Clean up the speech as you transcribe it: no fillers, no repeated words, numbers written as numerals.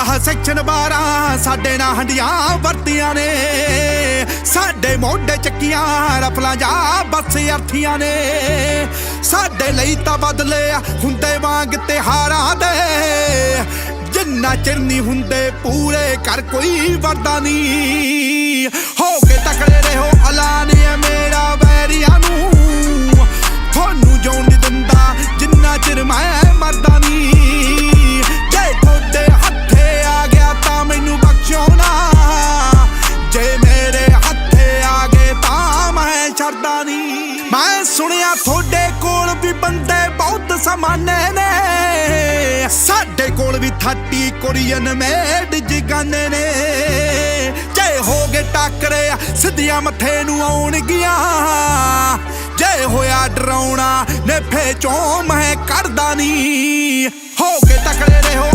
ਆਹ ਸੈਕਸ਼ਨ 12 ਸਾਡੇ ਨਾਲ ਹੰਡੀਆਂ ਵਰਤੀਆਂ ਨੇ, ਸਾਡੇ ਮੋਢੇ ਚੱਕੀਆਂ ਰਫਲਾਂ ਜਾ ਬੱਸ ਅਰਥੀਆਂ ਨੇ। ਸਾਡੇ ਲਈ ਤਾਂ ਬਦਲੇ ਹੁੰਦੇ ਵਾਂਗ ਤਿਹਾਰਾਂ ਦੇ, ਜਿੰਨਾ ਚਿਰ ਨਹੀਂ ਹੁੰਦੇ ਪੂਰੇ ਕਰ ਕੋਈ ਵਰਦਾ ਨਹੀਂ। ਹੋ ਕੇ ਤਕੜੇ ਰਹੋ ਐਲਾਨ ਹੈ ਮੇਰਾ ਵੈਰੀਆਂ ਨੂੰ, ਤੁਹਾਨੂੰ ਜਿਉਣ ਨਹੀਂ ਦਿੰਦਾ ਜਿੰਨਾ ਚਿਰ ਮੈਂ ਮਰਦਾ ਨਹੀਂ। ਜੇ ਤੁਹਾਡੇ ਹੱਥੇ ਆ ਗਿਆ ਤਾਂ ਮੈਨੂੰ ਬਖਸ਼ੋ ਨਾ, ਜੇ ਮੇਰੇ ਹੱਥੇ ਆ ਗਏ ਤਾਂ ਮੈਂ ਛੱਡਦਾ ਨਹੀਂ। ਮੈਂ ਸੁਣਿਆ ਤੁਹਾਡੇ ਕੋਲ ਵੀ ਬੰਦੇ ਬਹੁਤ ਸਮਾਨੇ ਨੇ, ਸਾਡੇ ਕੋਲ ਵੀ 30 ਕੋਰੀਅਨ ਮੇਡ ਜਗਾਨੇ ਨੇ। ਜੇ ਹੋ ਗਏ ਟੱਕਰੇ ਸਿੱਧੀਆਂ ਮੱਥੇ ਨੂੰ ਆਉਣਗੀਆਂ, ਜੇ ਹੋਇਆ ਡਰਾਉਣਾ ਨੇਫੇ ਚੋਂ ਮੈਂ ਕੱਢਦਾ ਨਹੀਂ। ਹੋ ਕੇ ਤਕੜੇ ਰਹੋ